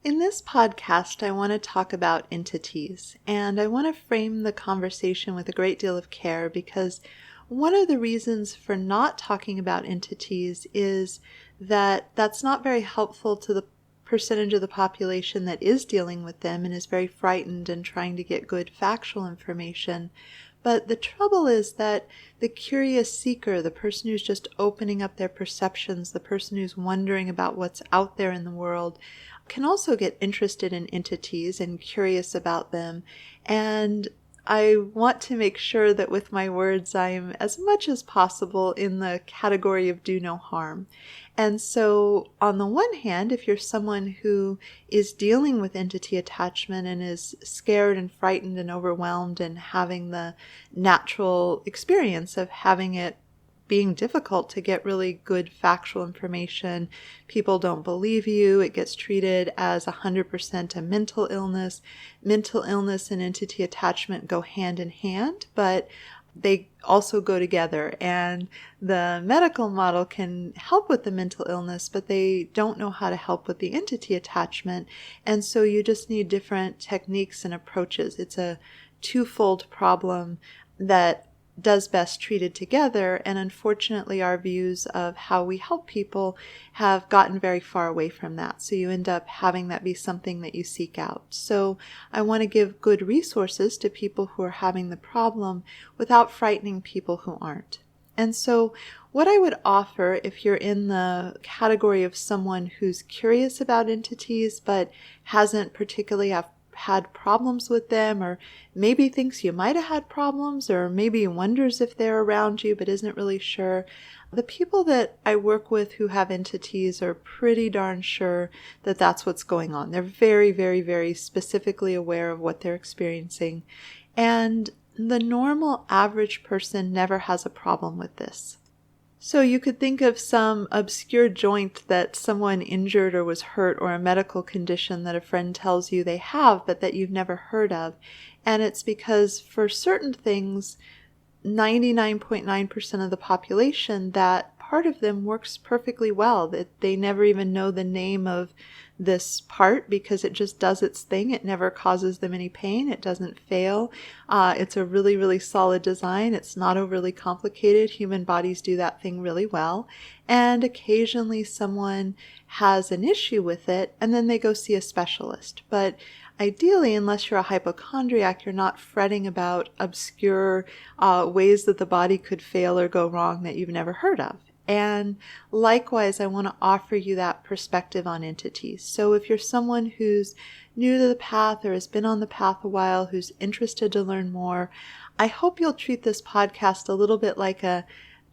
In this podcast, I want to talk about entities, and I want to frame the conversation with a great deal of care because one of the reasons for not talking about entities is that that's not very helpful to the percentage of the population that is dealing with them and is very frightened and trying to get good factual information. But the trouble is that the curious seeker, the person who's just opening up their perceptions, the person who's wondering about what's out there in the world, can also get interested in entities and curious about them. And I want to make sure that with my words, I'm as much as possible in the category of do no harm. And so on the one hand, if you're someone who is dealing with entity attachment and is scared and frightened and overwhelmed and having the natural experience of having it being difficult to get really good factual information, people don't believe you, it gets treated as 100% a mental illness. Mental illness and entity attachment go hand in hand, but they also go together, and the medical model can help with the mental illness, but they don't know how to help with the entity attachment, and so you just need different techniques and approaches. It's a twofold problem that does best treated together, and unfortunately our views of how we help people have gotten very far away from that, so you end up having that be something that you seek out. So I want to give good resources to people who are having the problem without frightening people who aren't. And so what I would offer if you're in the category of someone who's curious about entities but hasn't particularly had problems with them, or maybe thinks you might have had problems, or maybe wonders if they're around you but isn't really sure. The people that I work with who have entities are pretty darn sure that that's what's going on. They're very, very, very specifically aware of what they're experiencing. And the normal average person never has a problem with this. So you could think of some obscure joint that someone injured or was hurt, or a medical condition that a friend tells you they have but that you've never heard of. And it's because for certain things, 99.9% of the population, that part of them works perfectly well, that they never even know the name of this part because it just does its thing. It never causes them any pain. It doesn't fail. It's a really, really solid design. It's not overly complicated. Human bodies do that thing really well. And occasionally someone has an issue with it and then they go see a specialist. But ideally, unless you're a hypochondriac, you're not fretting about obscure ways that the body could fail or go wrong that you've never heard of. And likewise, I want to offer you that perspective on entities. So if you're someone who's new to the path or has been on the path a while, who's interested to learn more, I hope you'll treat this podcast a little bit like a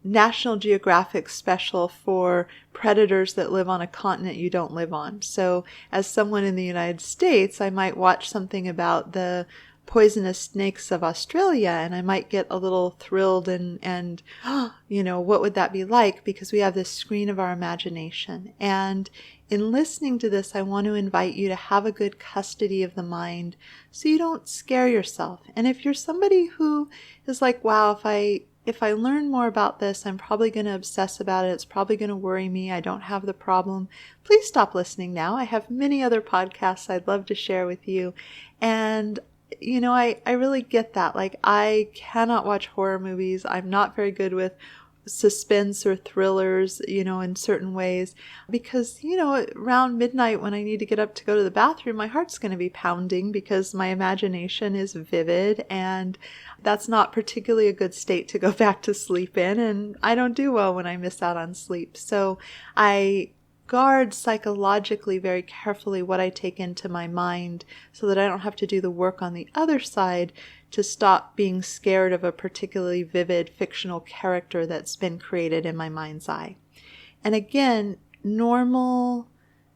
National Geographic special for predators that live on a continent you don't live on. So as someone in the United States, I might watch something about the poisonous snakes of Australia, and I might get a little thrilled and what would that be like? Because we have this screen of our imagination. And in listening to this, I want to invite you to have a good custody of the mind so you don't scare yourself. And if you're somebody who is like, wow, if I learn more about this, I'm probably going to obsess about it. It's probably going to worry me. I don't have the problem. Please stop listening now. I have many other podcasts I'd love to share with you. And I really get that. Like, I cannot watch horror movies. I'm not very good with suspense or thrillers, in certain ways, because, around midnight when I need to get up to go to the bathroom, my heart's going to be pounding because my imagination is vivid, and that's not particularly a good state to go back to sleep in, and I don't do well when I miss out on sleep. So I guard psychologically very carefully what I take into my mind so that I don't have to do the work on the other side to stop being scared of a particularly vivid fictional character that's been created in my mind's eye. And again, normal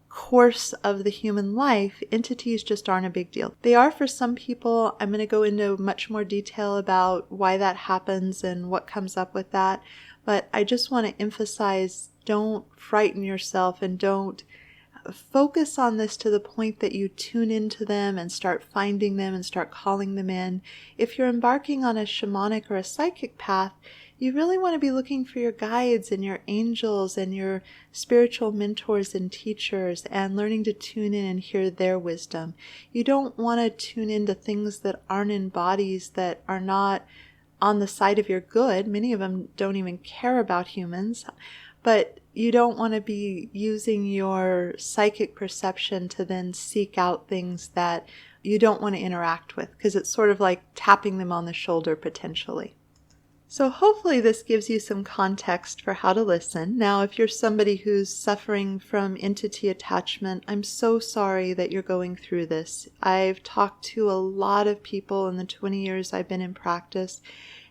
course of the human life, entities just aren't a big deal. They are for some people. I'm going to go into much more detail about why that happens and what comes up with that. But I just want to emphasize, don't frighten yourself and don't focus on this to the point that you tune into them and start finding them and start calling them in. If you're embarking on a shamanic or a psychic path, you really want to be looking for your guides and your angels and your spiritual mentors and teachers and learning to tune in and hear their wisdom. You don't want to tune into things that aren't in bodies that are not on the side of your good. Many of them don't even care about humans, but you don't want to be using your psychic perception to then seek out things that you don't want to interact with, because it's sort of like tapping them on the shoulder potentially. So hopefully this gives you some context for how to listen. Now, if you're somebody who's suffering from entity attachment, I'm so sorry that you're going through this. I've talked to a lot of people in the 20 years I've been in practice,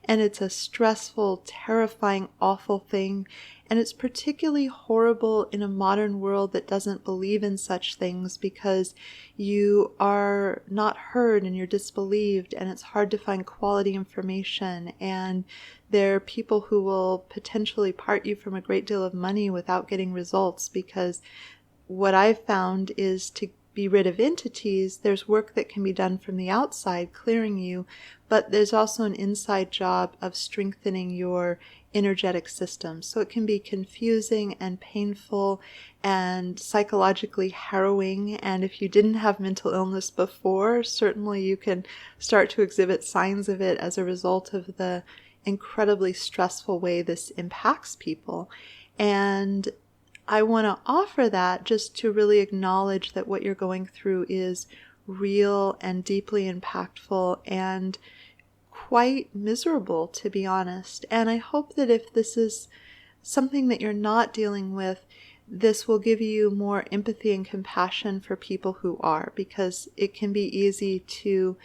and it's a stressful, terrifying, awful thing. And it's particularly horrible in a modern world that doesn't believe in such things, because you are not heard and you're disbelieved, and it's hard to find quality information. And there are people who will potentially part you from a great deal of money without getting results, because what I've found is to be rid of entities, there's work that can be done from the outside, clearing you, but there's also an inside job of strengthening your energetic system. So it can be confusing and painful and psychologically harrowing. And if you didn't have mental illness before, certainly you can start to exhibit signs of it as a result of the incredibly stressful way this impacts people. And I want to offer that just to really acknowledge that what you're going through is real and deeply impactful and quite miserable, to be honest. And I hope that if this is something that you're not dealing with, this will give you more empathy and compassion for people who are, because it can be easy to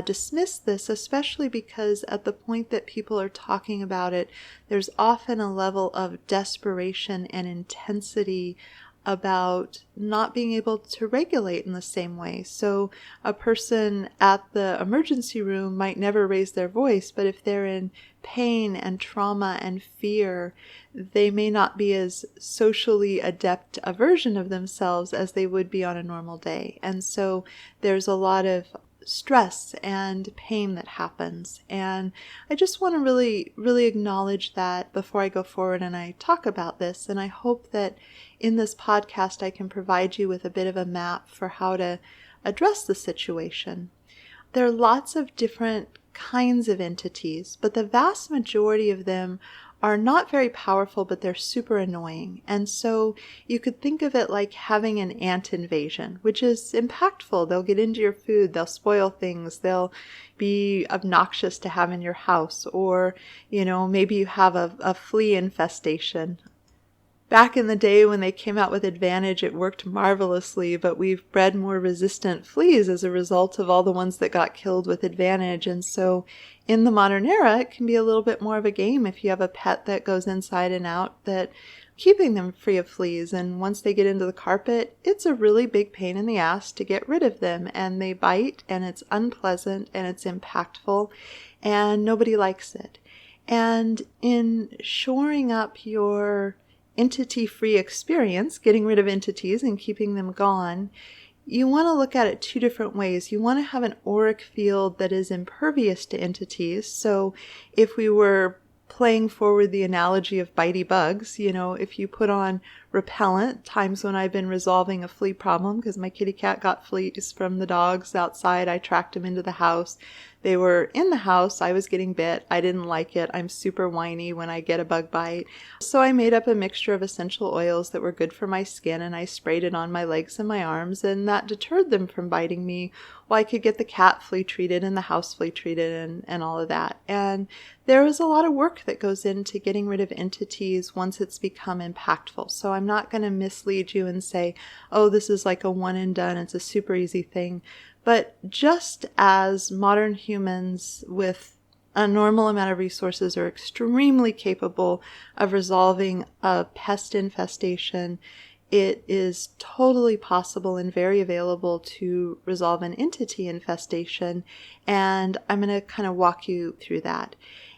dismiss this, especially because at the point that people are talking about it, there's often a level of desperation and intensity about not being able to regulate in the same way. So a person at the emergency room might never raise their voice, but if they're in pain and trauma and fear, they may not be as socially adept a version of themselves as they would be on a normal day. And so there's a lot of stress and pain that happens. And I just want to really acknowledge that before I go forward and I talk about this. And I hope that in this podcast I can provide you with a bit of a map for how to address the situation. There are lots of different kinds of entities, but the vast majority of them are not very powerful, but they're super annoying. And so you could think of it like having an ant invasion, which is impactful. They'll get into your food, they'll spoil things, they'll be obnoxious to have in your house, or, maybe you have a flea infestation. Back in the day when they came out with Advantage, it worked marvelously, but we've bred more resistant fleas as a result of all the ones that got killed with Advantage. And so in the modern era, it can be a little bit more of a game if you have a pet that goes inside and out, that keeping them free of fleas. And once they get into the carpet, it's a really big pain in the ass to get rid of them. And they bite, and it's unpleasant, and it's impactful, and nobody likes it. And in shoring up your entity-free experience, getting rid of entities and keeping them gone, you want to look at it two different ways. You want to have an auric field that is impervious to entities. So if we were playing forward the analogy of bitey bugs, if you put on repellent, times when I've been resolving a flea problem, because my kitty cat got fleas from the dogs outside, I tracked them into the house. They were in the house. I was getting bit. I didn't like it. I'm super whiny when I get a bug bite. So I made up a mixture of essential oils that were good for my skin, and I sprayed it on my legs and my arms, and that deterred them from biting me, while I could get the cat flea treated and the house flea treated and all of that. And there is a lot of work that goes into getting rid of entities once it's become impactful. So I'm not going to mislead you and say, oh, this is like a one and done. It's a super easy thing. But just as modern humans with a normal amount of resources are extremely capable of resolving a pest infestation, it is totally possible and very available to resolve an entity infestation. And I'm going to kind of walk you through that.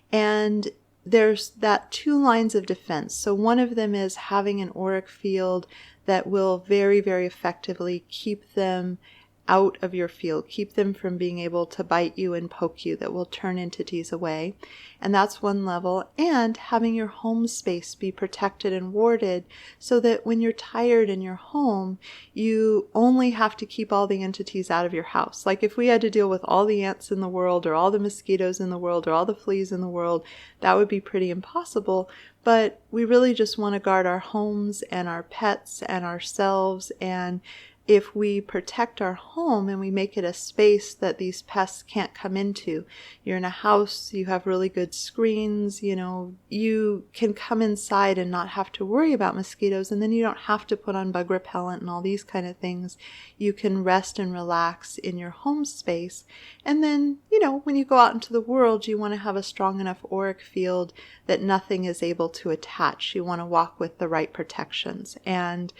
And there's that two lines of defense. So one of them is having an auric field that will very, very effectively keep them out of your field. Keep them from being able to bite you and poke you, that will turn entities away. And that's one level. And having your home space be protected and warded so that when you're tired in your home, you only have to keep all the entities out of your house. Like if we had to deal with all the ants in the world or all the mosquitoes in the world or all the fleas in the world, that would be pretty impossible. But we really just want to guard our homes and our pets and ourselves. And if we protect our home and we make it a space that these pests can't come into, you're in a house, you have really good screens, you can come inside and not have to worry about mosquitoes, and then you don't have to put on bug repellent and all these kind of things. You can rest and relax in your home space. And then, when you go out into the world, you want to have a strong enough auric field that nothing is able to attach. You want to walk with the right protections. And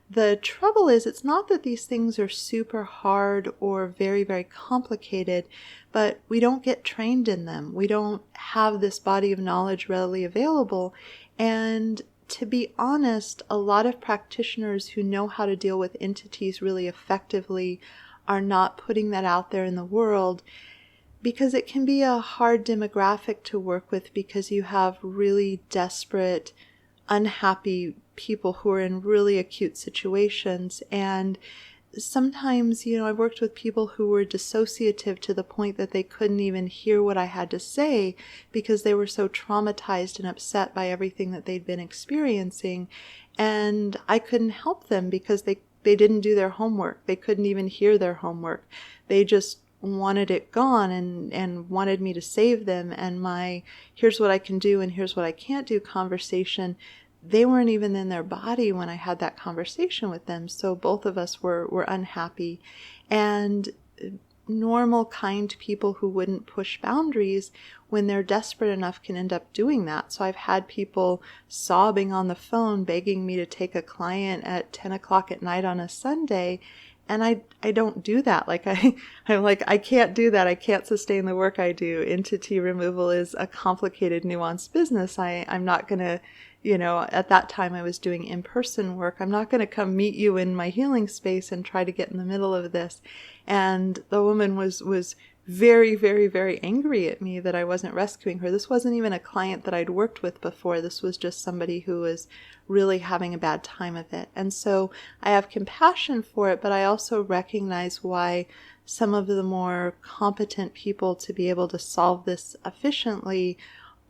the trouble is, it's not that these things are super hard or very, very complicated, but we don't get trained in them. We don't have this body of knowledge readily available. And to be honest, a lot of practitioners who know how to deal with entities really effectively are not putting that out there in the world, because it can be a hard demographic to work with, because you have really desperate, unhappy people who are in really acute situations. And sometimes, I've worked with people who were dissociative to the point that they couldn't even hear what I had to say because they were so traumatized and upset by everything that they'd been experiencing. And I couldn't help them because they didn't do their homework. They couldn't even hear their homework. They just wanted it gone and wanted me to save them. And my here's what I can do and here's what I can't do conversation, they weren't even in their body when I had that conversation with them. So both of us were unhappy. And normal, kind people who wouldn't push boundaries, when they're desperate enough, can end up doing that. So I've had people sobbing on the phone, begging me to take a client at 10 o'clock at night on a Sunday. And I don't do that. I'm like, I can't do that. I can't sustain the work I do. Entity removal is a complicated, nuanced business. I'm not going to, at that time I was doing in-person work. I'm not going to come meet you in my healing space and try to get in the middle of this. And the woman was very, very, very angry at me that I wasn't rescuing her. This wasn't even a client that I'd worked with before. This was just somebody who was really having a bad time of it. And so I have compassion for it, but I also recognize why some of the more competent people to be able to solve this efficiently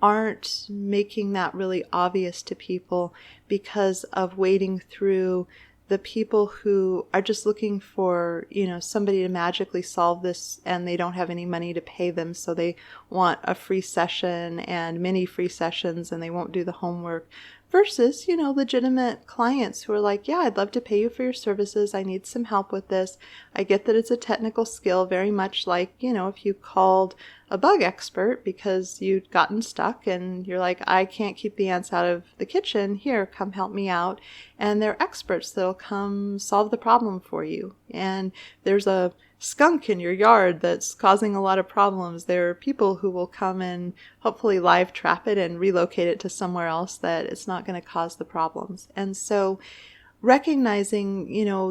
aren't making that really obvious to people, because of wading through the people who are just looking for, somebody to magically solve this, and they don't have any money to pay them. So they want a free session and many free sessions, and they won't do the homework. Versus, legitimate clients who are like, yeah, I'd love to pay you for your services. I need some help with this. I get that it's a technical skill, very much like, if you called a bug expert because you'd gotten stuck and you're like, I can't keep the ants out of the kitchen. Here, come help me out. And they're experts that'll come solve the problem for you. And there's a skunk in your yard that's causing a lot of problems. There are people who will come and hopefully live trap it and relocate it to somewhere else that it's not going to cause the problems. And so recognizing,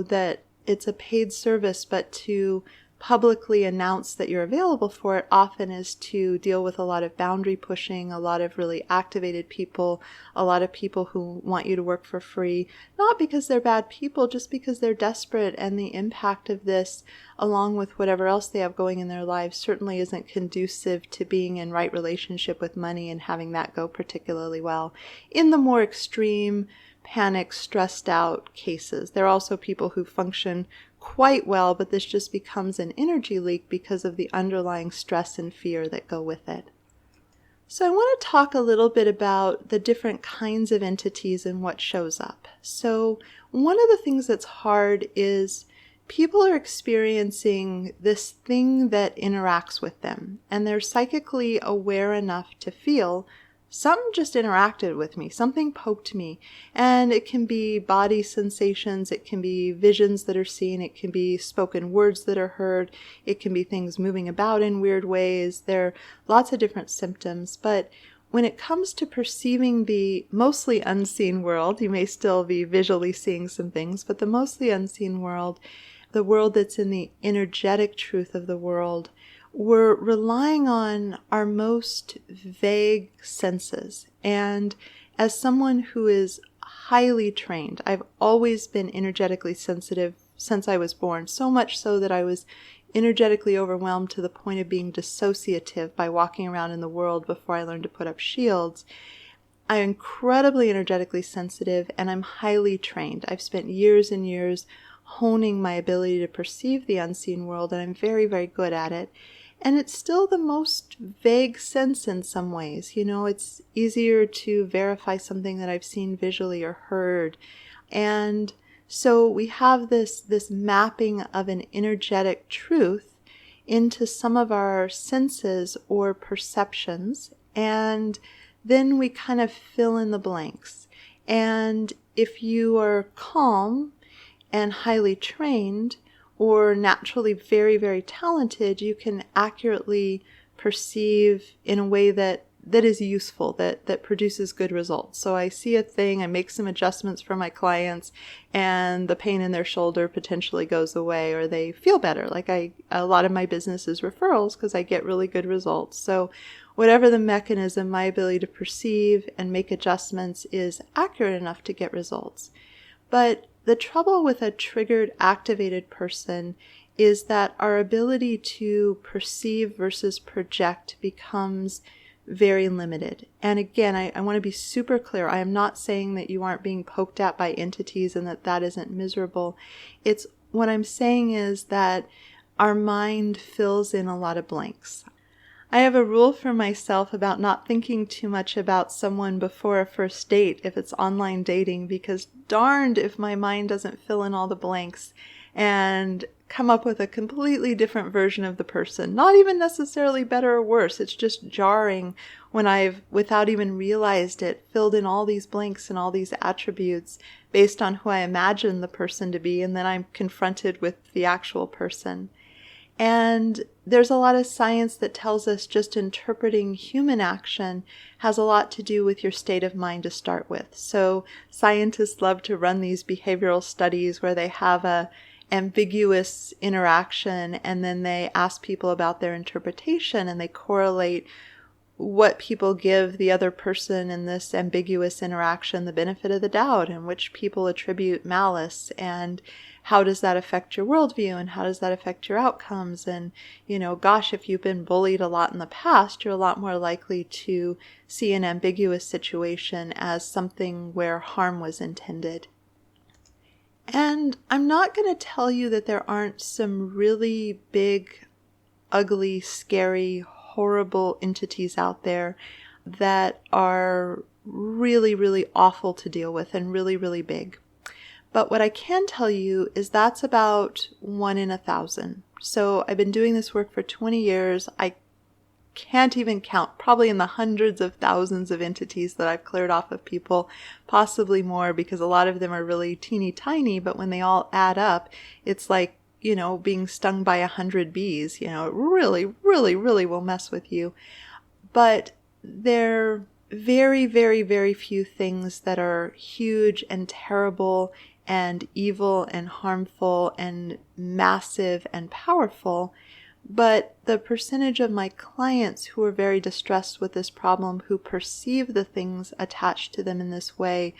that it's a paid service, but to publicly announce that you're available for it often is to deal with a lot of boundary pushing, a lot of really activated people, a lot of people who want you to work for free, not because they're bad people, just because they're desperate, and the impact of this, along with whatever else they have going in their lives, certainly isn't conducive to being in right relationship with money and having that go particularly well. In the more extreme, panic, stressed out cases, there are also people who function quite well, but this just becomes an energy leak because of the underlying stress and fear that go with it. So I want to talk a little bit about the different kinds of entities and what shows up. So one of the things that's hard is people are experiencing this thing that interacts with them, and they're psychically aware enough to feel something just interacted with me, something poked me. And it can be body sensations, it can be visions that are seen, it can be spoken words that are heard, it can be things moving about in weird ways. There are lots of different symptoms, but when it comes to perceiving the mostly unseen world, you may still be visually seeing some things, but the mostly unseen world, the world that's in the energetic truth of the world, we're relying on our most vague senses. And as someone who is highly trained, I've always been energetically sensitive since I was born, so much so that I was energetically overwhelmed to the point of being dissociative by walking around in the world before I learned to put up shields. I'm incredibly energetically sensitive, and I'm highly trained. I've spent years and years honing my ability to perceive the unseen world, and I'm very, very good at it. And it's still the most vague sense in some ways. You know, it's easier to verify something that I've seen visually or heard. And so we have this mapping of an energetic truth into some of our senses or perceptions, and then we kind of fill in the blanks. And if you are calm and highly trained or naturally very, very talented, you can accurately perceive in a way that is useful, that produces good results. So I see a thing, I make some adjustments for my clients, and the pain in their shoulder potentially goes away, or they feel better. Like a lot of my business is referrals because I get really good results. So whatever the mechanism, my ability to perceive and make adjustments is accurate enough to get results. But the trouble with a triggered, activated person is that our ability to perceive versus project becomes very limited. And again, I want to be super clear. I am not saying that you aren't being poked at by entities and that isn't miserable. It's what I'm saying is that our mind fills in a lot of blanks. I have a rule for myself about not thinking too much about someone before a first date if it's online dating, because darned if my mind doesn't fill in all the blanks and come up with a completely different version of the person. Not even necessarily better or worse. It's just jarring when I've, without even realized it, filled in all these blanks and all these attributes based on who I imagine the person to be, and then I'm confronted with the actual person. And there's a lot of science that tells us just interpreting human action has a lot to do with your state of mind to start with. So scientists love to run these behavioral studies where they have a ambiguous interaction, and then they ask people about their interpretation, and they correlate what people give the other person in this ambiguous interaction the benefit of the doubt, and which people attribute malice, and how does that affect your worldview, and how does that affect your outcomes. And, you know, gosh, if you've been bullied a lot in the past, you're a lot more likely to see an ambiguous situation as something where harm was intended. And I'm not going to tell you that there aren't some really big, ugly, scary, horrible entities out there that are really, really awful to deal with and really, really big. But what I can tell you is that's about 1 in 1,000. So I've been doing this work for 20 years. I can't even count, probably in the hundreds of thousands of entities that I've cleared off of people, possibly more, because a lot of them are really teeny tiny, but when they all add up, it's like, you know, being stung by 100 bees. You know, it really, really, really will mess with you. But there are very, very, very few things that are huge and terrible and evil and harmful and massive and powerful. But the percentage of my clients who are very distressed with this problem, who perceive the things attached to them in this way,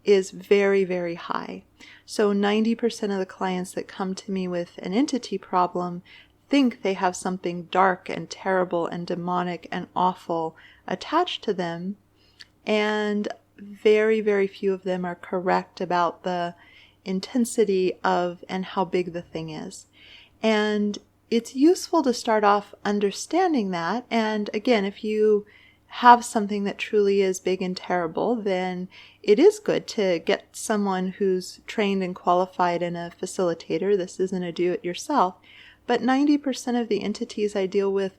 is very, very high. So 90% of the clients that come to me with an entity problem think they have something dark and terrible and demonic and awful attached to them. And very, very few of them are correct about the intensity of and how big the thing is. And it's useful to start off understanding that. And again, if you have something that truly is big and terrible, then it is good to get someone who's trained and qualified and a facilitator. This isn't a do-it-yourself. But 90% of the entities I deal with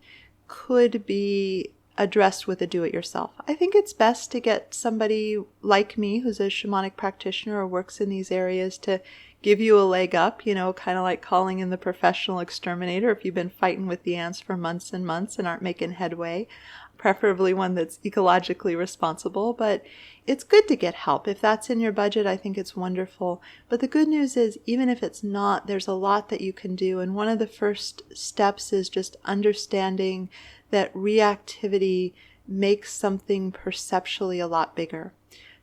could be addressed with a do-it-yourself. I think it's best to get somebody like me who's a shamanic practitioner or works in these areas to give you a leg up, kind of like calling in the professional exterminator if you've been fighting with the ants for months and months and aren't making headway. Preferably one that's ecologically responsible, but it's good to get help. If that's in your budget, I think it's wonderful. But the good news is, even if it's not, there's a lot that you can do. And one of the first steps is just understanding that reactivity makes something perceptually a lot bigger.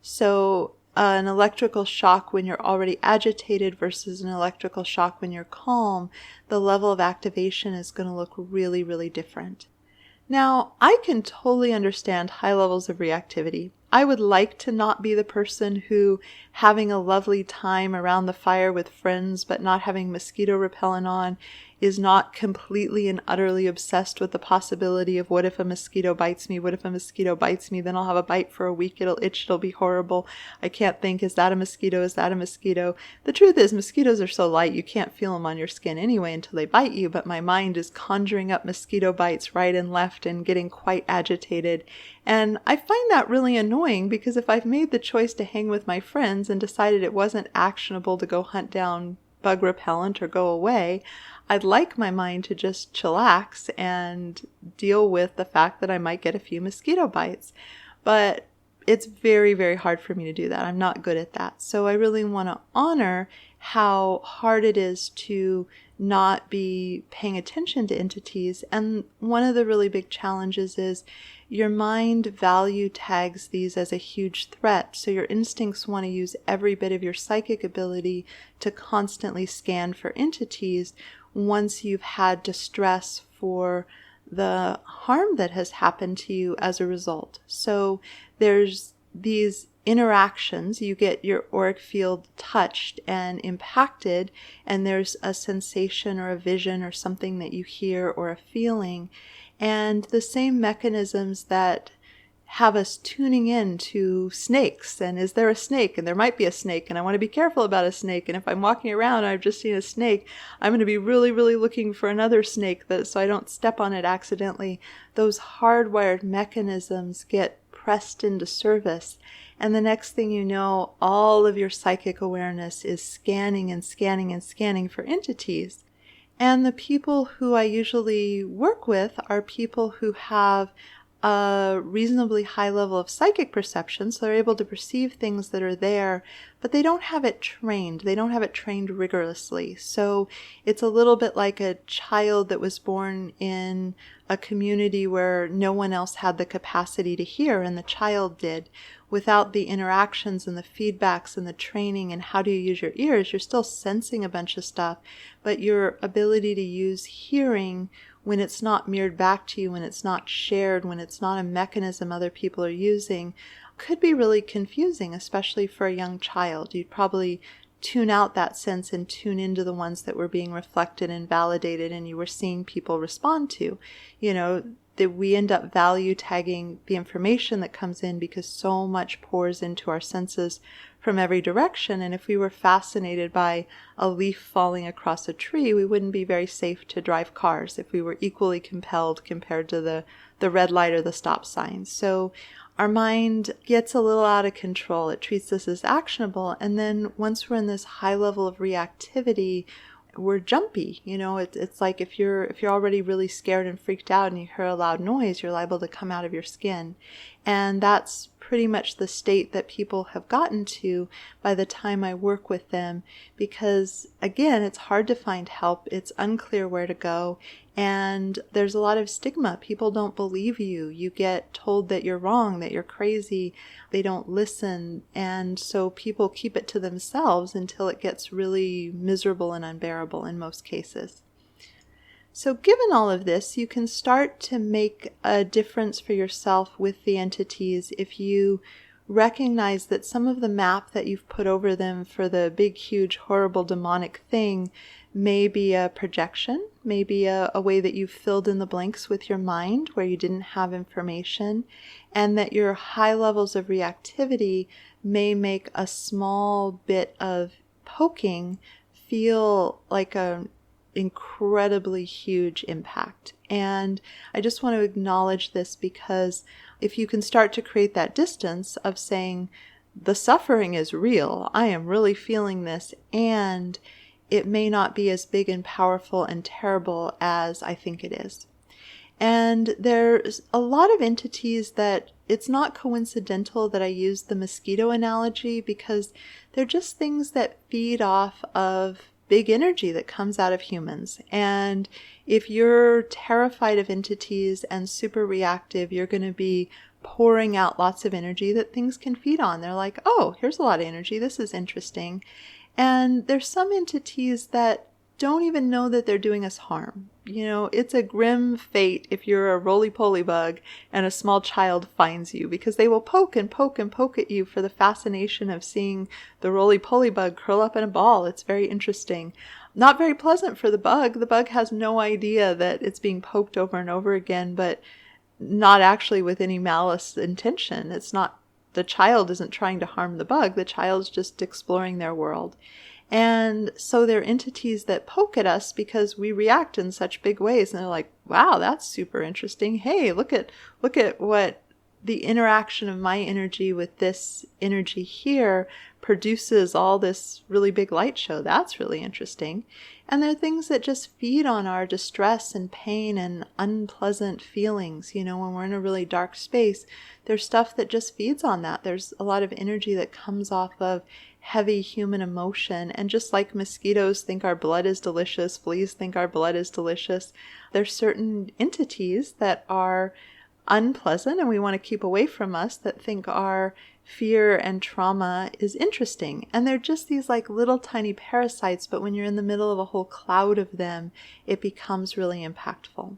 So an electrical shock when you're already agitated versus an electrical shock when you're calm, the level of activation is going to look really, really different. Now, I can totally understand high levels of reactivity. I would like to not be the person who, having a lovely time around the fire with friends but not having mosquito repellent on, is not completely and utterly obsessed with the possibility of what if a mosquito bites me, then I'll have a bite for a week, it'll itch, it'll be horrible. I can't think, is that a mosquito? The truth is, mosquitoes are so light you can't feel them on your skin anyway until they bite you, but my mind is conjuring up mosquito bites right and left and getting quite agitated. And I find that really annoying because if I've made the choice to hang with my friends and decided it wasn't actionable to go hunt down bug repellent or go away, I'd like my mind to just chillax and deal with the fact that I might get a few mosquito bites. But it's very, very hard for me to do that. I'm not good at that. So I really want to honor how hard it is to not be paying attention to entities. And one of the really big challenges is your mind value tags these as a huge threat. So your instincts want to use every bit of your psychic ability to constantly scan for entities once you've had distress for the harm that has happened to you as a result. So there's these interactions, you get your auric field touched and impacted, and there's a sensation or a vision or something that you hear or a feeling. And the same mechanisms that have us tuning in to snakes, and is there a snake, and there might be a snake, and I want to be careful about a snake, and if I'm walking around and I've just seen a snake, I'm going to be really, really looking for another snake so I don't step on it accidentally. Those hardwired mechanisms get pressed into service, and the next thing you know, all of your psychic awareness is scanning and scanning and scanning for entities. And the people who I usually work with are people who have a reasonably high level of psychic perception, so they're able to perceive things that are there, but they don't have it trained. They don't have it trained rigorously. So it's a little bit like a child that was born in a community where no one else had the capacity to hear, and the child did. Without the interactions and the feedbacks and the training and how do you use your ears, you're still sensing a bunch of stuff, but your ability to use hearing when it's not mirrored back to you, when it's not shared, when it's not a mechanism other people are using, could be really confusing, especially for a young child. You'd probably tune out that sense and tune into the ones that were being reflected and validated and you were seeing people respond to. That we end up value tagging the information that comes in because so much pours into our senses from every direction. And if we were fascinated by a leaf falling across a tree, we wouldn't be very safe to drive cars if we were equally compelled compared to the red light or the stop sign. So our mind gets a little out of control. It treats this as actionable. And then once we're in this high level of reactivity, we're jumpy. It's like if you're already really scared and freaked out and you hear a loud noise, you're liable to come out of your skin. And that's pretty much the state that people have gotten to by the time I work with them, because again, it's hard to find help. It's unclear where to go. And there's a lot of stigma. People don't believe you. You get told that you're wrong, that you're crazy. They don't listen. And so people keep it to themselves until it gets really miserable and unbearable in most cases. So given all of this, you can start to make a difference for yourself with the entities if you recognize that some of the map that you've put over them for the big, huge, horrible, demonic thing may be a projection, maybe a way that you've filled in the blanks with your mind where you didn't have information, and that your high levels of reactivity may make a small bit of poking feel like an incredibly huge impact. And I just want to acknowledge this because if you can start to create that distance of saying, the suffering is real. I am really feeling this, and it may not be as big and powerful and terrible as I think it is. And there's a lot of entities that it's not coincidental that I use the mosquito analogy, because they're just things that feed off of big energy that comes out of humans. And if you're terrified of entities and super reactive, you're going to be pouring out lots of energy that things can feed on. They're like, oh, here's a lot of energy. This is interesting. And there's some entities that don't even know that they're doing us harm. You know, it's a grim fate if you're a roly-poly bug and a small child finds you, because they will poke and poke and poke at you for the fascination of seeing the roly-poly bug curl up in a ball. It's very interesting. Not very pleasant for the bug. The bug has no idea that it's being poked over and over again, but not actually with any malice intention. It's not, the child isn't trying to harm the bug. The child's just exploring their world. And so they're entities that poke at us because we react in such big ways. And they're like, wow, that's super interesting. Hey, look at what the interaction of my energy with this energy here produces, all this really big light show. That's really interesting. And they're things that just feed on our distress and pain and unpleasant feelings. You know, when we're in a really dark space, there's stuff that just feeds on that. There's a lot of energy that comes off of heavy human emotion. And just like mosquitoes think our blood is delicious, fleas think our blood is delicious, there's certain entities that are unpleasant and we want to keep away from us, that think our fear and trauma is interesting. And they're just these like little tiny parasites, but when you're in the middle of a whole cloud of them, it becomes really impactful.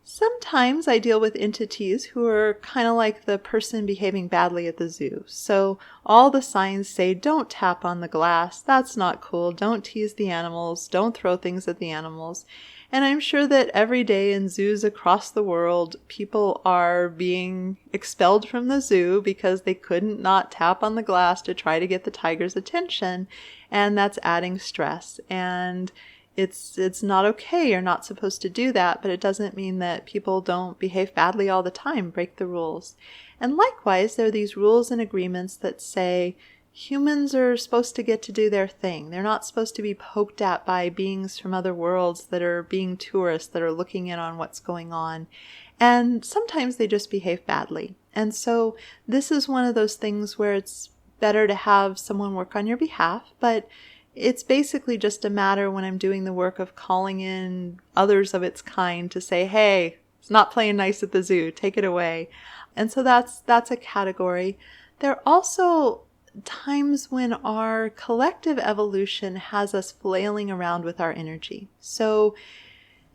Sometimes I deal with entities who are kind of like the person behaving badly at the zoo. So all the signs say, don't tap on the glass, that's not cool, don't tease the animals, don't throw things at the animals. And I'm sure that every day in zoos across the world, people are being expelled from the zoo because they couldn't not tap on the glass to try to get the tiger's attention. And that's adding stress. And it's not okay. You're not supposed to do that, but it doesn't mean that people don't behave badly all the time, break the rules. And likewise, there are these rules and agreements that say humans are supposed to get to do their thing. They're not supposed to be poked at by beings from other worlds that are being tourists, that are looking in on what's going on. And sometimes they just behave badly. And so this is one of those things where it's better to have someone work on your behalf, but it's basically just a matter when I'm doing the work of calling in others of its kind to say, hey, it's not playing nice at the zoo, take it away. And so that's a category. There are also times when our collective evolution has us flailing around with our energy. So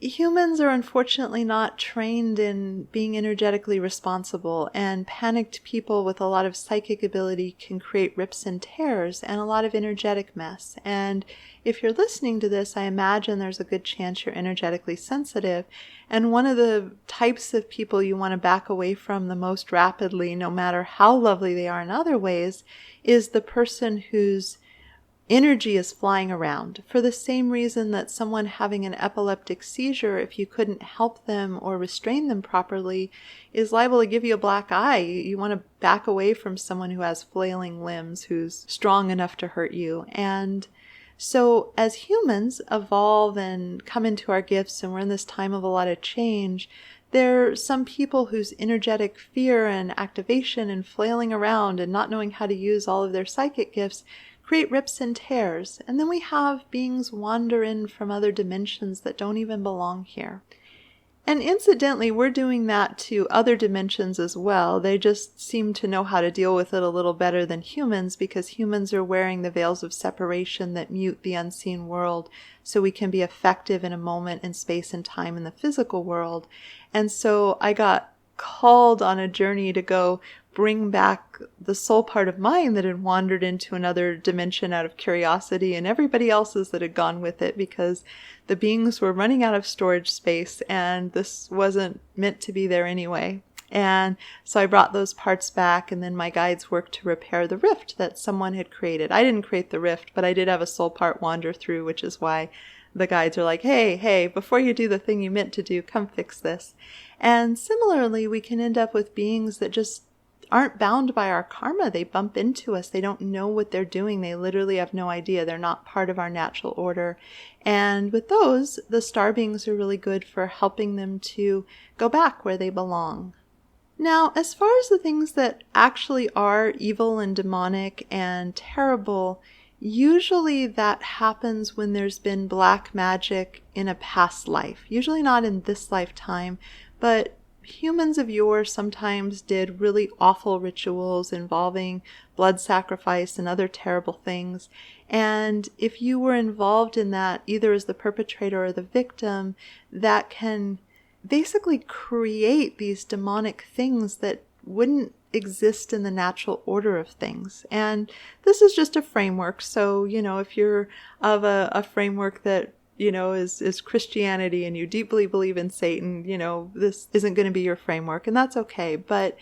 humans are unfortunately not trained in being energetically responsible, and panicked people with a lot of psychic ability can create rips and tears and a lot of energetic mess. And if you're listening to this, I imagine there's a good chance you're energetically sensitive. And one of the types of people you want to back away from the most rapidly, no matter how lovely they are in other ways, is the person whose energy is flying around. For the same reason that someone having an epileptic seizure, if you couldn't help them or restrain them properly, is liable to give you a black eye. You want to back away from someone who has flailing limbs, who's strong enough to hurt you. And so as humans evolve and come into our gifts, and we're in this time of a lot of change, there are some people whose energetic fear and activation and flailing around and not knowing how to use all of their psychic gifts create rips and tears. And then we have beings wander in from other dimensions that don't even belong here. And incidentally, we're doing that to other dimensions as well. They just seem to know how to deal with it a little better than humans, because humans are wearing the veils of separation that mute the unseen world so we can be effective in a moment in space and time in the physical world. And so I got called on a journey to go bring back the soul part of mine that had wandered into another dimension out of curiosity, and everybody else's that had gone with it, because the beings were running out of storage space and this wasn't meant to be there anyway. And so I brought those parts back, and then my guides worked to repair the rift that someone had created. I didn't create the rift, but I did have a soul part wander through, which is why the guides are like, hey, before you do the thing you meant to do, come fix this. And similarly, we can end up with beings that just aren't bound by our karma. They bump into us. They don't know what they're doing. They literally have no idea. They're not part of our natural order. And with those, the star beings are really good for helping them to go back where they belong. Now, as far as the things that actually are evil and demonic and terrible, usually that happens when there's been black magic in a past life. Usually not in this lifetime, but humans of yore sometimes did really awful rituals involving blood sacrifice and other terrible things. And if you were involved in that, either as the perpetrator or the victim, that can basically create these demonic things that wouldn't exist in the natural order of things. And this is just a framework. So, if you're of a framework that, is Christianity and you deeply believe in Satan, this isn't going to be your framework, and that's okay. But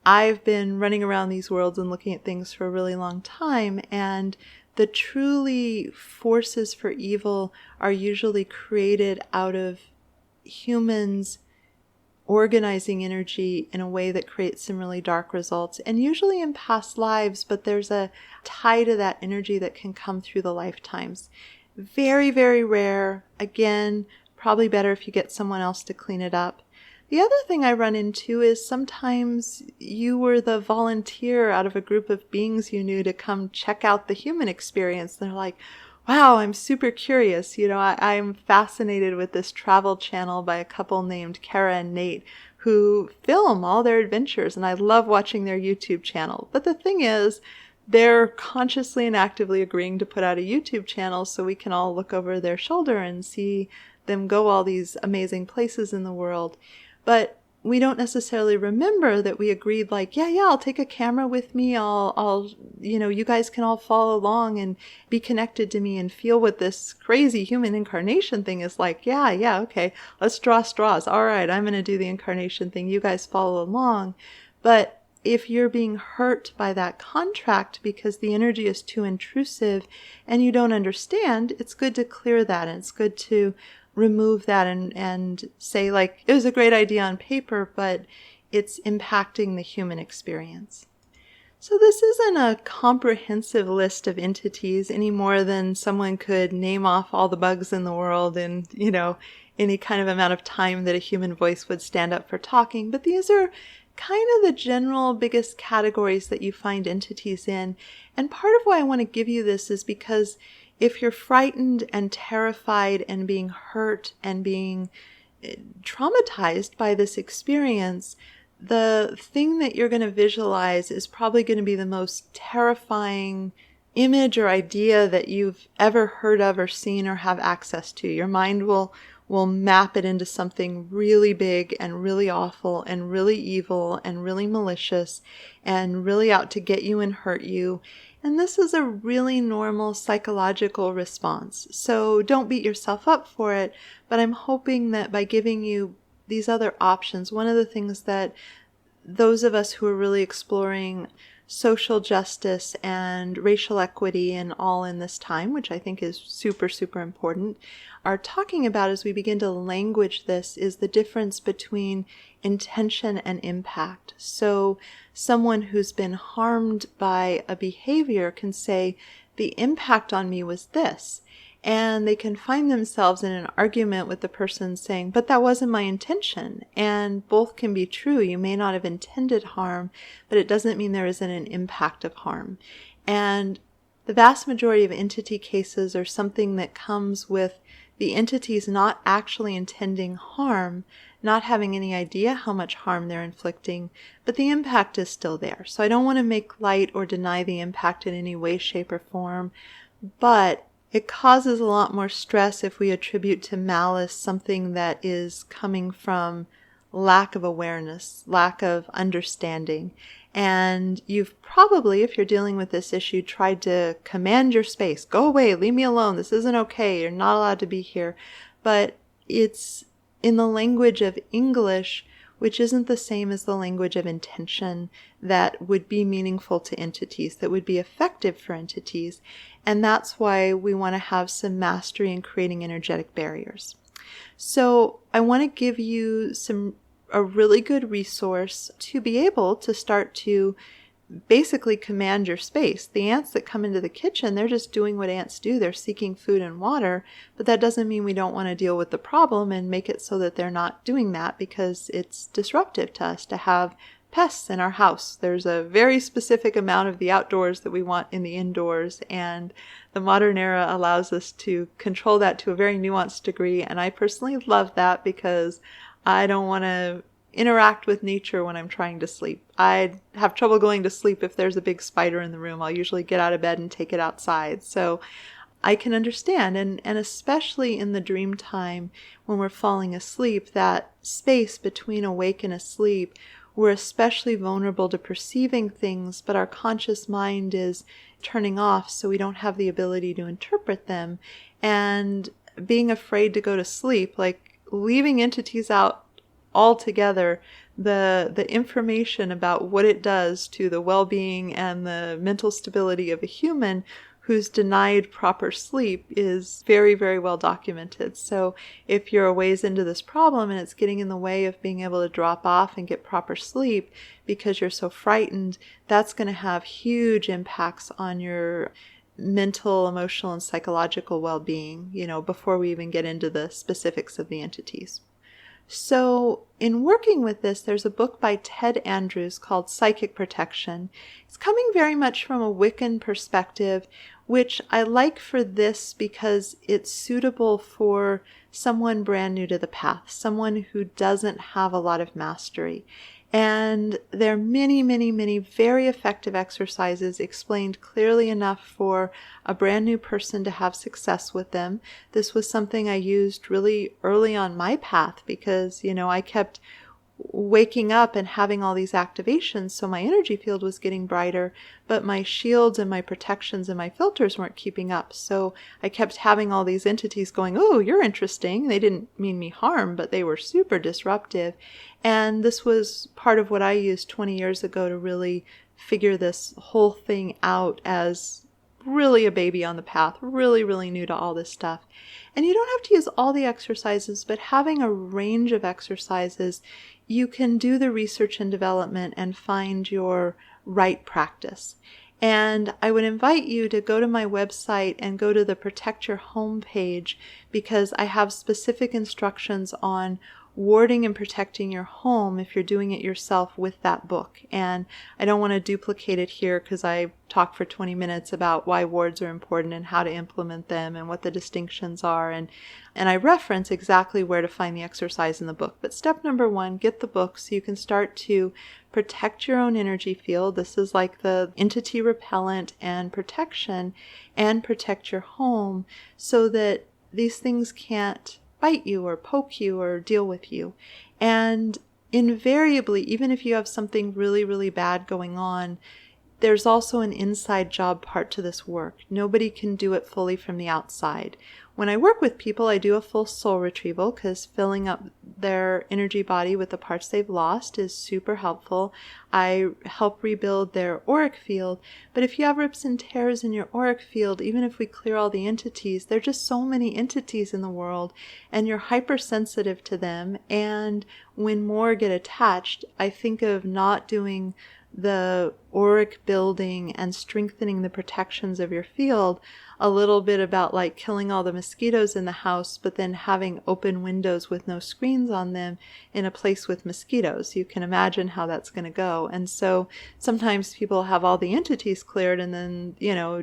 I've been running around these worlds and looking at things for a really long time, and the truly forces for evil are usually created out of humans organizing energy in a way that creates some really dark results, and usually in past lives, but there's a tie to that energy that can come through the lifetimes. Very, very rare. Again, probably better if you get someone else to clean it up. The other thing I run into is sometimes you were the volunteer out of a group of beings you knew to come check out the human experience. They're like, wow, I'm super curious. I'm fascinated with this travel channel by a couple named Kara and Nate who film all their adventures, and I love watching their YouTube channel. But the thing is, they're consciously and actively agreeing to put out a YouTube channel so we can all look over their shoulder and see them go all these amazing places in the world. But we don't necessarily remember that we agreed, like, yeah, I'll take a camera with me. I'll, you guys can all follow along and be connected to me and feel what this crazy human incarnation thing is like. Yeah, okay. Let's draw straws. All right, I'm going to do the incarnation thing. You guys follow along. But if you're being hurt by that contract because the energy is too intrusive and you don't understand, it's good to clear that, and it's good to remove that and say, like, it was a great idea on paper, but it's impacting the human experience. So this isn't a comprehensive list of entities any more than someone could name off all the bugs in the world in, any kind of amount of time that a human voice would stand up for talking. But these are kind of the general biggest categories that you find entities in. And part of why I want to give you this is because if you're frightened and terrified and being hurt and being traumatized by this experience, the thing that you're going to visualize is probably going to be the most terrifying image or idea that you've ever heard of or seen or have access to. Your mind will map it into something really big and really awful and really evil and really malicious and really out to get you and hurt you. And this is a really normal psychological response. So don't beat yourself up for it, but I'm hoping that by giving you these other options, one of the things that those of us who are really exploring social justice and racial equity and all in this time, which I think is super, super important, are talking about as we begin to language this is the difference between intention and impact. So someone who's been harmed by a behavior can say, the impact on me was this. And they can find themselves in an argument with the person saying, but that wasn't my intention. And both can be true. You may not have intended harm, but it doesn't mean there isn't an impact of harm. And the vast majority of entity cases are something that comes with the entities not actually intending harm, not having any idea how much harm they're inflicting, but the impact is still there. So I don't want to make light or deny the impact in any way, shape, or form, but it causes a lot more stress if we attribute to malice something that is coming from lack of awareness, lack of understanding. And you've probably, if you're dealing with this issue, tried to command your space. Go away, leave me alone, this isn't okay, you're not allowed to be here. But it's in the language of English, which isn't the same as the language of intention that would be meaningful to entities, that would be effective for entities. And that's why we want to have some mastery in creating energetic barriers. So I want to give you a really good resource to be able to start to basically command your space. The ants that come into the kitchen, they're just doing what ants do. They're seeking food and water, but that doesn't mean we don't want to deal with the problem and make it so that they're not doing that, because it's disruptive to us to have pests in our house. There's a very specific amount of the outdoors that we want in the indoors, and the modern era allows us to control that to a very nuanced degree, and I personally love that because I don't want to interact with nature when I'm trying to sleep. I'd have trouble going to sleep if there's a big spider in the room. I'll usually get out of bed and take it outside. So I can understand, and especially in the dream time when we're falling asleep, that space between awake and asleep, we're especially vulnerable to perceiving things, but our conscious mind is turning off, so we don't have the ability to interpret them. And being afraid to go to sleep, like leaving entities out altogether, the information about what it does to the well-being and the mental stability of a human who's denied proper sleep is very, very well documented. So if you're a ways into this problem and it's getting in the way of being able to drop off and get proper sleep because you're so frightened, that's going to have huge impacts on your mental, emotional, and psychological well-being, before we even get into the specifics of the entities. So in working with this, there's a book by Ted Andrews called Psychic Protection. It's coming very much from a Wiccan perspective, which I like for this because it's suitable for someone brand new to the path, someone who doesn't have a lot of mastery. And there are many, many, many very effective exercises explained clearly enough for a brand new person to have success with them. This was something I used really early on my path because, I kept waking up and having all these activations, so my energy field was getting brighter, but my shields and my protections and my filters weren't keeping up. So I kept having all these entities going, oh, you're interesting. They didn't mean me harm, but they were super disruptive. And this was part of what I used 20 years ago to really figure this whole thing out as really a baby on the path, really, really new to all this stuff. And you don't have to use all the exercises, but having a range of exercises, you can do the research and development and find your right practice. And I would invite you to go to my website and go to the Protect Your Home page, because I have specific instructions on warding and protecting your home if you're doing it yourself with that book. And I don't want to duplicate it here because I talked for 20 minutes about why wards are important and how to implement them and what the distinctions are. And I reference exactly where to find the exercise in the book. But step number 1, get the book so you can start to protect your own energy field. This is like the entity repellent and protection, and protect your home so that these things can't bite you or poke you or deal with you. And invariably, even if you have something really, really bad going on, there's also an inside job part to this work. Nobody can do it fully from the outside. When I work with people, I do a full soul retrieval because filling up their energy body with the parts they've lost is super helpful. I help rebuild their auric field. But if you have rips and tears in your auric field, even if we clear all the entities, there are just so many entities in the world, and you're hypersensitive to them. And when more get attached, I think of not doing the auric building and strengthening the protections of your field a little bit about like killing all the mosquitoes in the house, but then having open windows with no screens on them in a place with mosquitoes. You can imagine how that's going to go. And so sometimes people have all the entities cleared and then,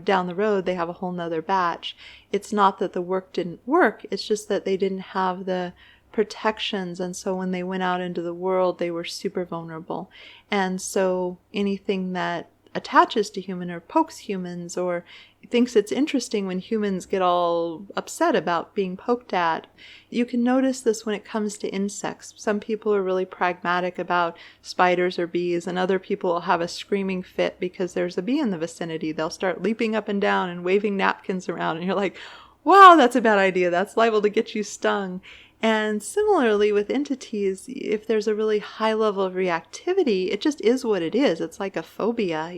down the road they have a whole nother batch. It's not that the work didn't work, it's just that they didn't have the protections, and so when they went out into the world they were super vulnerable. And so anything that attaches to human or pokes humans or thinks it's interesting when humans get all upset about being poked at. You can notice this when it comes to insects. Some people are really pragmatic about spiders or bees, and other people will have a screaming fit because there's a bee in the vicinity. They'll start leaping up and down and waving napkins around, and you're like, wow, that's a bad idea. That's liable to get you stung. And similarly with entities, if there's a really high level of reactivity, it just is what it is. It's like a phobia,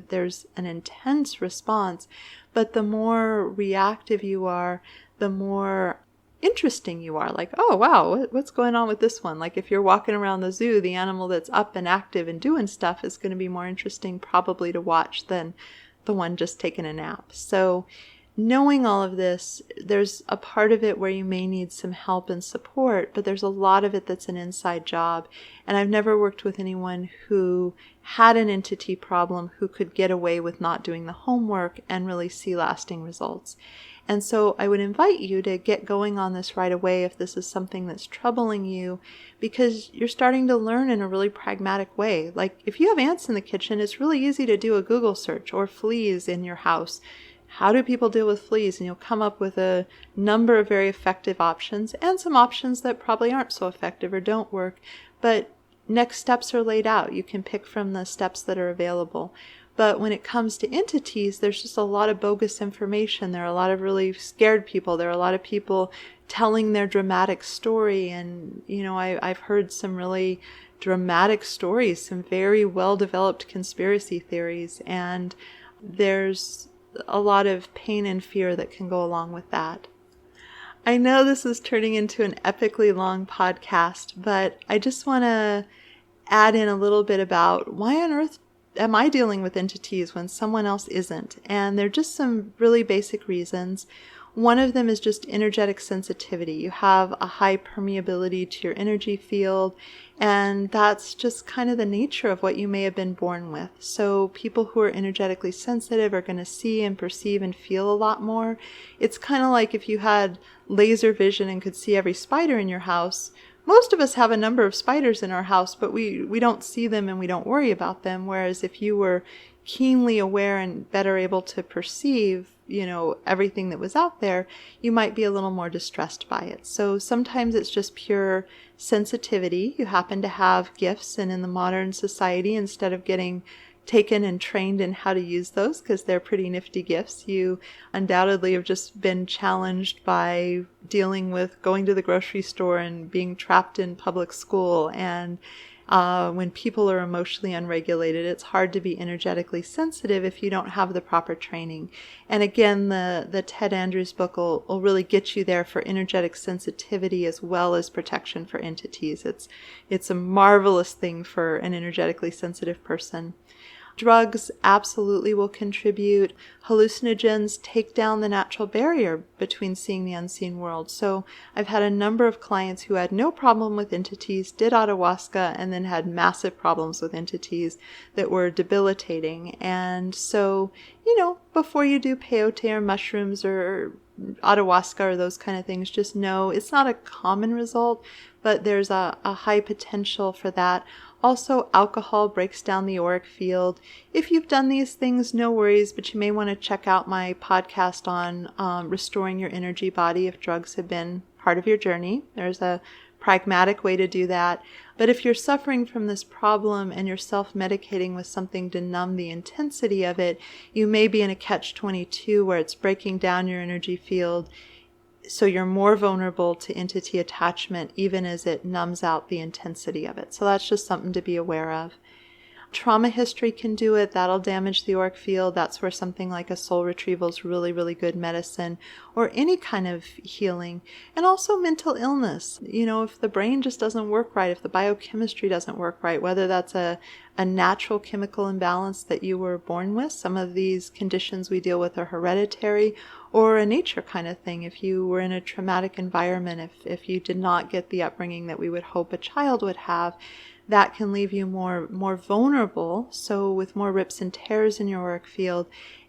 there's an intense response. But the more reactive you are, the more interesting you are. Like, oh, wow, what's going on with this one? Like if you're walking around the zoo, the animal that's up and active and doing stuff is going to be more interesting probably to watch than the one just taking a nap. So knowing all of this, there's a part of it where you may need some help and support, but there's a lot of it that's an inside job. And I've never worked with anyone who had an entity problem who could get away with not doing the homework and really see lasting results. And so I would invite you to get going on this right away if this is something that's troubling you, because you're starting to learn in a really pragmatic way. Like if you have ants in the kitchen, it's really easy to do a Google search, or fleas in your house. How do people deal with fleas? And you'll come up with a number of very effective options and some options that probably aren't so effective or don't work. But next steps are laid out. You can pick from the steps that are available. But when it comes to entities, there's just a lot of bogus information. There are a lot of really scared people. There are a lot of people telling their dramatic story. And, I've heard some really dramatic stories, some very well-developed conspiracy theories. And there's a lot of pain and fear that can go along with that. I know this is turning into an epically long podcast, but I just want to add in a little bit about why on earth am I dealing with entities when someone else isn't? And they're just some really basic reasons. One of them is just energetic sensitivity. You have a high permeability to your energy field, and that's just kind of the nature of what you may have been born with. So people who are energetically sensitive are going to see and perceive and feel a lot more. It's kind of like if you had laser vision and could see every spider in your house. Most of us have a number of spiders in our house, but we don't see them and we don't worry about them. Whereas if you were keenly aware and better able to perceive, everything that was out there, you might be a little more distressed by it. So sometimes it's just pure sensitivity. You happen to have gifts, and in the modern society, instead of getting taken and trained in how to use those, because they're pretty nifty gifts, you undoubtedly have just been challenged by dealing with going to the grocery store and being trapped in public school. And when people are emotionally unregulated, it's hard to be energetically sensitive if you don't have the proper training. And again, the Ted Andrews book will really get you there for energetic sensitivity as well as protection for entities. It's a marvelous thing for an energetically sensitive person. Drugs absolutely will contribute. Hallucinogens take down the natural barrier between seeing the unseen world. So I've had a number of clients who had no problem with entities, did ayahuasca, and then had massive problems with entities that were debilitating. And so, before you do peyote or mushrooms or ayahuasca or those kind of things, just know it's not a common result, but there's a high potential for that. Also, alcohol breaks down the auric field. If you've done these things, no worries, but you may want to check out my podcast on restoring your energy body if drugs have been part of your journey. There's a pragmatic way to do that. But if you're suffering from this problem and you're self-medicating with something to numb the intensity of it, you may be in a catch-22 where it's breaking down your energy field, so you're more vulnerable to entity attachment even as it numbs out the intensity of it. So that's just something to be aware of. Trauma history can do it. That'll damage the auric field. That's where something like a soul retrieval is really, really good medicine, or any kind of healing. And also mental illness. If the brain just doesn't work right, if the biochemistry doesn't work right, whether that's a natural chemical imbalance that you were born with. Some of these conditions we deal with are hereditary, or a nature kind of thing. If you were in a traumatic environment, if you did not get the upbringing that we would hope a child would have, that can leave you more vulnerable, so with more rips and tears in your auric field,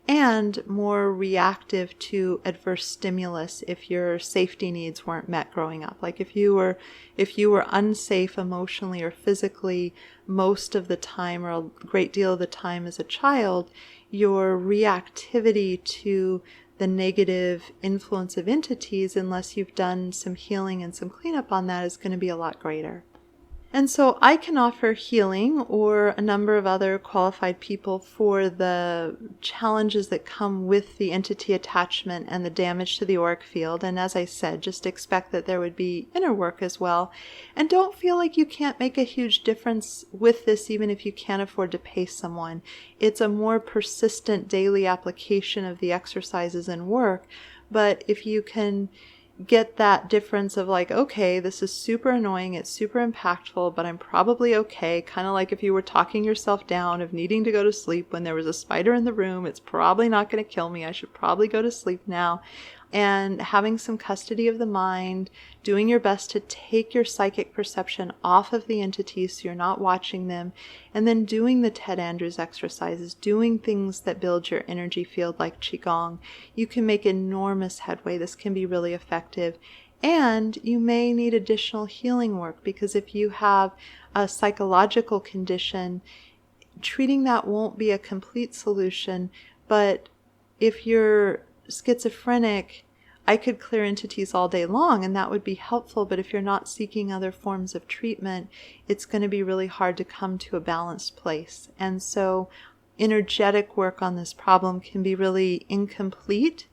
and more reactive to adverse stimulus if your safety needs weren't met growing up. Like if you were unsafe emotionally or physically most of the time, or a great deal of the time as a child, your reactivity to the negative influence of entities, unless you've done some healing and some cleanup on that, is going to be a lot greater. And so I can offer healing, or a number of other qualified people, for the challenges that come with the entity attachment and the damage to the auric field. And as I said, just expect that there would be inner work as well. And don't feel like you can't make a huge difference with this even if you can't afford to pay someone. It's a more persistent daily application of the exercises and work. But if you can get that difference of like, okay, this is super annoying, it's super impactful, but I'm probably okay. Kind of like if you were talking yourself down of needing to go to sleep when there was a spider in the room, it's probably not going to kill me. I should probably go to sleep now. And having some custody of the mind, doing your best to take your psychic perception off of the entities so you're not watching them, and then doing the Ted Andrews exercises, doing things that build your energy field like Qigong, you can make enormous headway. This can be really effective. And you may need additional healing work, because if you have a psychological condition, treating that won't be a complete solution. But if you're schizophrenic, I could clear entities all day long and that would be helpful, but if you're not seeking other forms of treatment, it's going to be really hard to come to a balanced place. And so energetic work on this problem can be really incomplete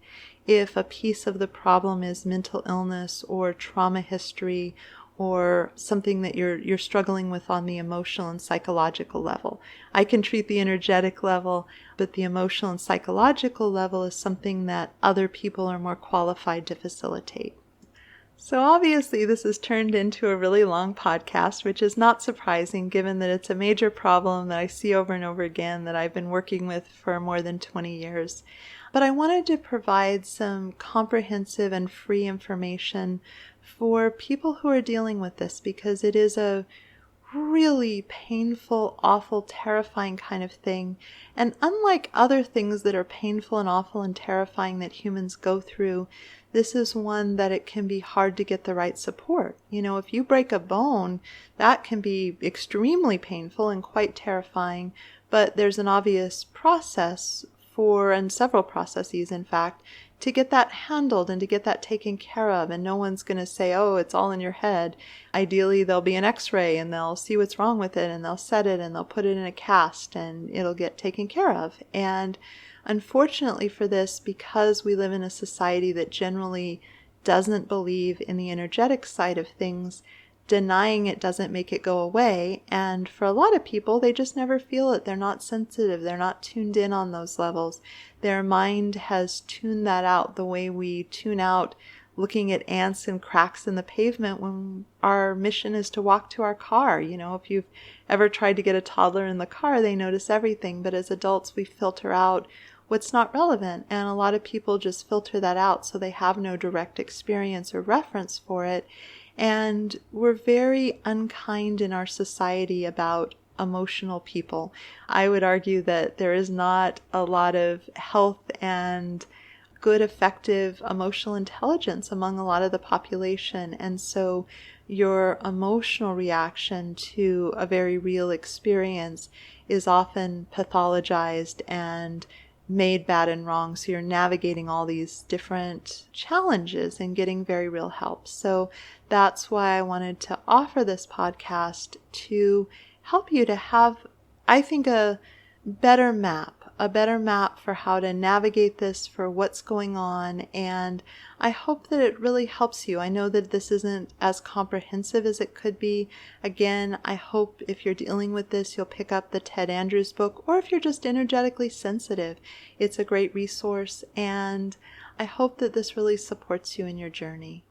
if a piece of the problem is mental illness or trauma history or something that you're struggling with on the emotional and psychological level. I can treat the energetic level, but the emotional and psychological level is something that other people are more qualified to facilitate. So obviously this has turned into a really long podcast, which is not surprising given that it's a major problem that I see over and over again that I've been working with for more than 20 years. But I wanted to provide some comprehensive and free information for people who are dealing with this, because it is a really painful, awful, terrifying kind of thing. And unlike other things that are painful and awful and terrifying that humans go through, this is one that it can be hard to get the right support. You know, if you break a bone, that can be extremely painful and quite terrifying, but there's an obvious process and several processes, in fact, to get that handled and to get that taken care of. And no one's going to say, oh, it's all in your head. Ideally, there'll be an x-ray and they'll see what's wrong with it and they'll set it and they'll put it in a cast and it'll get taken care of. And unfortunately for this, because we live in a society that generally doesn't believe in the energetic side of things, denying it doesn't make it go away. And for a lot of people, they just never feel it. They're not sensitive. They're not tuned in on those levels. Their mind has tuned that out the way we tune out looking at ants and cracks in the pavement when our mission is to walk to our car. You know, if you've ever tried to get a toddler in the car, they notice everything. But as adults, we filter out what's not relevant. And a lot of people just filter that out so they have no direct experience or reference for it. And we're very unkind in our society about emotional people. I would argue that there is not a lot of health and good, effective emotional intelligence among a lot of the population. And so your emotional reaction to a very real experience is often pathologized and made bad and wrong. So you're navigating all these different challenges and getting very real help. So that's why I wanted to offer this podcast to help you to have, I think, a better map for how to navigate this, for what's going on. And I hope that it really helps you. I know that this isn't as comprehensive as it could be. Again, I hope if you're dealing with this, you'll pick up the Ted Andrews book, or if you're just energetically sensitive, it's a great resource. And I hope that this really supports you in your journey.